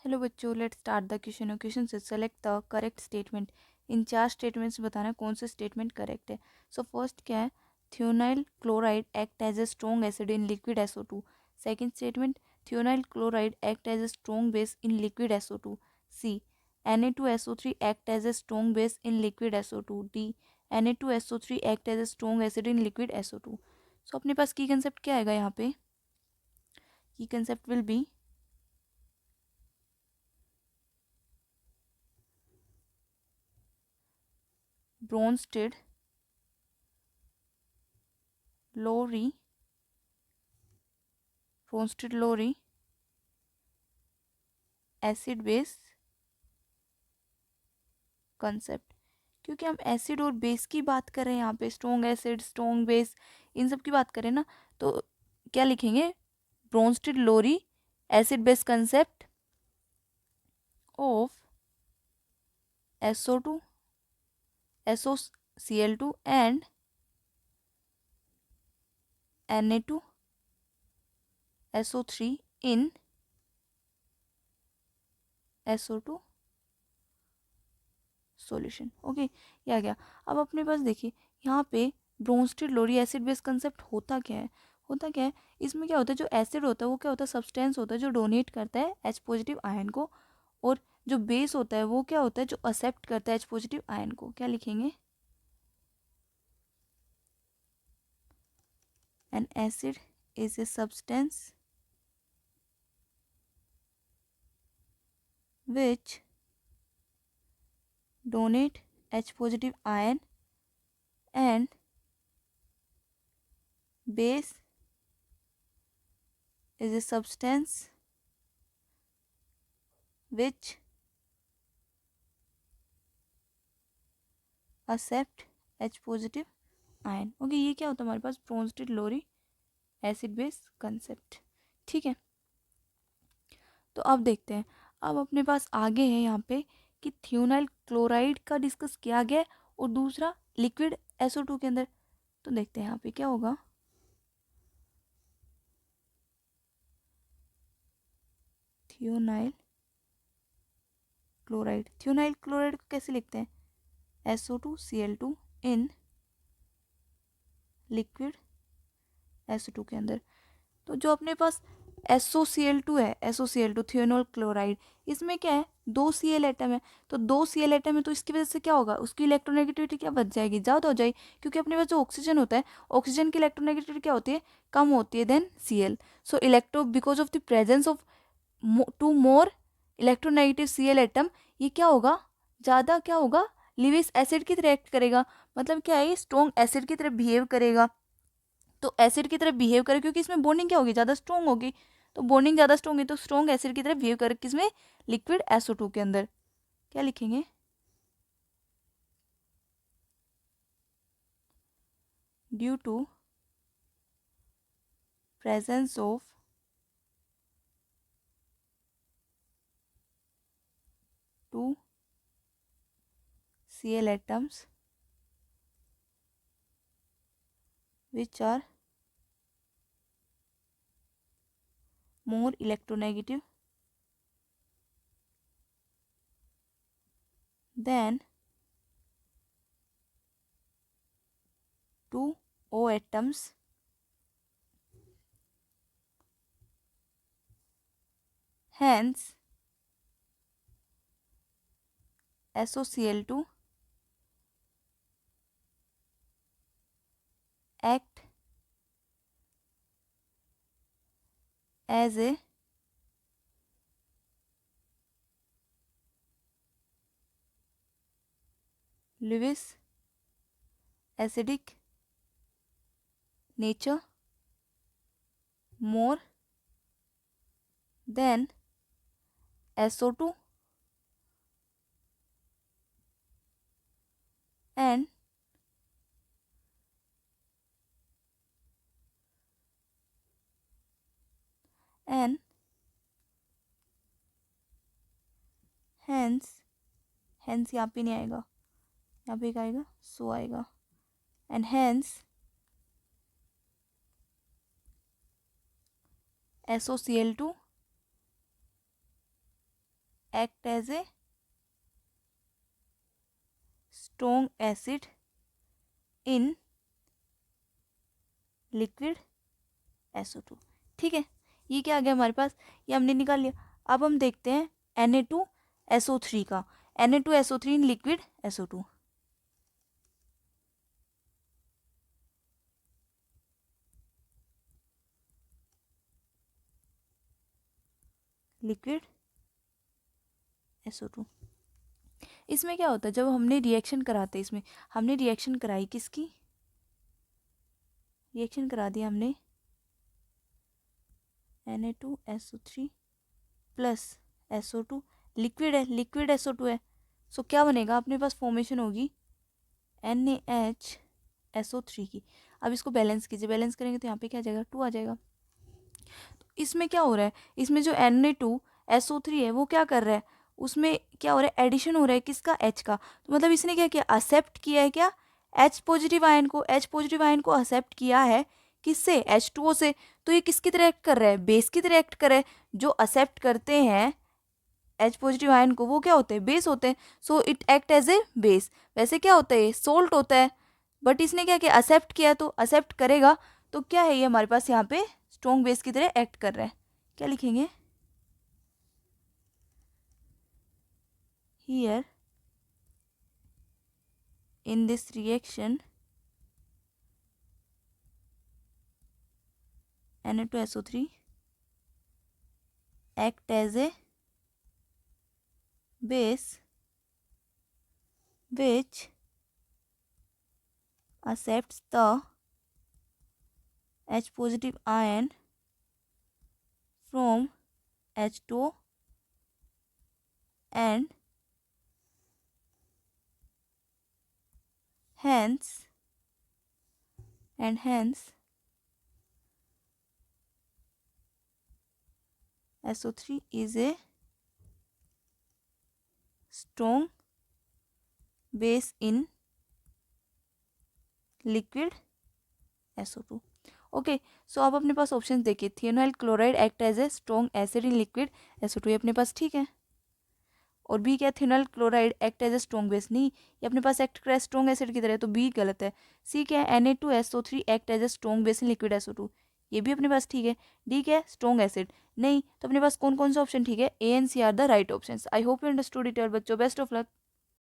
Hello बच्चों, let's start the question. Question से select the correct statement. इन 4 statements बताना कौन सा स्टेटमेंट करेक्ट है। सो फर्स्ट क्या है, thionyl chloride act as a strong acid in liquid SO2। Second statement, thionyl chloride act as a strong base in liquid SO2। C, Na2SO3 act as a strong base in liquid SO2। D, Na2SO3 act as a strong acid in liquid SO2। So अपने पास key concept क्या आएगा यहाँ पे? Key concept will be Bronsted Lowry acid base concept. क्योंकि हम acid और base की बात कर रहे हैं यहाँ पे, स्ट्रॉन्ग एसिड स्ट्रॉन्ग बेस इन सब की बात करें ना, तो क्या लिखेंगे? Bronsted Lowry acid base concept of SO2 SOCl2 and Na2SO3 in SO2 solution. Okay, ये आ गया। अब अपने पास देखिए यहाँ पे Bronsted Lowry acid base concept होता क्या है? होता क्या है, इसमें क्या होता है, जो एसिड होता है वो क्या होता है, सब्सटेंस होता है जो डोनेट करता है H पॉजिटिव आयन को, और जो बेस होता है वो क्या होता है, जो एक्सेप्ट करता है H पॉजिटिव आयन को। क्या लिखेंगे? N acid is a substance which donate H positive ion and base is a substance which accept H positive ion। Okay, ये क्या होता है हमारे पास? Bronsted Lowry acid base concept. ठीक है, तो अब देखते हैं। अब अपने पास आगे है यहाँ पे कि थियोनाइल क्लोराइड का डिस्कस किया गया है और दूसरा लिक्विड SO2 के अंदर। तो देखते हैं यहाँ पे क्या होगा। थियोनाइल क्लोराइड को कैसे लिखते हैं? SO2Cl2 इन लिक्विड SO2 के अंदर। तो जो अपने पास SOCl2 है, SOCl2 थियोनाइल क्लोराइड, इसमें क्या है, 2 Cl एटम है। तो 2 Cl एटम है तो इसकी वजह से क्या होगा, उसकी इलेक्ट्रोनेगेटिविटी क्या बच जाएगी, ज़्यादा हो जाएगी। क्योंकि अपने पास जो ऑक्सीजन होता है, ऑक्सीजन की इलेक्ट्रोनेगेटिविटी क्या होती है, कम होती है than Cl। So electro because of the presence of 2 more electronegative Cl atom, ये क्या होगा, ज़्यादा क्या होगा, लिविस एसिड की तरह एक्ट करेगा। मतलब क्या है, ये स्ट्रॉन्ग एसिड की तरह बिहेव करेगा। तो एसिड की तरह बिहेव करे क्योंकि इसमें बॉन्डिंग क्या होगी, ज़्यादा स्ट्रॉन्ग होगी। तो बॉन्डिंग ज़्यादा स्ट्रॉन्ग है तो स्ट्रॉन्ग एसिड की तरह बिहेव करे किसमें, लिक्विड SO2 के अंदर। क्या लिखेंगे? Due to presence of 2 Cl atoms which are more electronegative than 2 O atoms, hence SOCl2 act as a Lewis acidic nature more than SO2 and and hence hence यहाँ पे नहीं आएगा, यहाँ पे क्या आएगा, सो आएगा। And hence SOCl2 act as a strong acid in liquid SO2। ठीक है, ये क्या आ गया हमारे पास, ये हमने निकाल लिया। अब हम देखते हैं Na2SO3 का, Na2SO3 इन लिक्विड SO2। लिक्विड SO2, इसमें क्या होता है, जब हमने रिएक्शन कराते हैं, इसमें हमने रिएक्शन कराई किसकी, रिएक्शन करा दिया हमने Na2SO3 प्लस SO2, लिक्विड है, लिक्विड SO2 है। सो क्या बनेगा, अपने पास फॉर्मेशन होगी NaHSO3 की। अब इसको बैलेंस कीजिए, बैलेंस करेंगे तो यहाँ पे क्या आ जाएगा, 2 आ जाएगा। तो इसमें क्या हो रहा है, इसमें जो Na2SO3 है वो क्या कर रहा है, उसमें क्या हो रहा है, एडिशन हो रहा है किसका, H का। तो मतलब इसने क्या किया, एक्सेप्ट किया है क्या, H पॉजिटिव आयन को, H पॉजिटिव आयन को एक्सेप्ट किया है किससे, H2O से। तो ये किसकी तरह एक्ट कर रहा है, बेस की तरह एक्ट कर रहा है। जो एक्सेप्ट करते हैं H पॉजिटिव आयन को वो क्या होते हैं, बेस होते हैं। So it act as a base. वैसे क्या होता है, सोल्ट होता है, बट इसने क्या किया, एक्सेप्ट किया, तो एक्सेप्ट करेगा तो क्या है, ये हमारे पास यहाँ पे स्ट्रॉन्ग बेस की तरह एक्ट कर रहा है। क्या लिखेंगे, here in this reaction Na2SO3 act as a base which accepts the H positive ion from H2O and hence SO3 is a strong base in liquid SO2। Okay, so अब अपने पास ऑप्शन देखिए, thionyl chloride act as a strong acid in liquid SO2, ये अपने पास ठीक है। और बी क्या, thionyl chloride act as a strong base, नहीं, ये अपने पास एक्ट करे स्ट्रॉन्ग एसिड की तरह, तो बी गलत है। सी क्या है, Na2SO3 act as a strong base in liquid SO2, ये भी अपने पास ठीक है। डी क्या है, स्ट्रॉन्ग एसिड, नहीं। तो अपने पास कौन कौन सा ऑप्शन ठीक है, A and C are the right options. I hope you understood it बच्चों, बेस्ट ऑफ लक।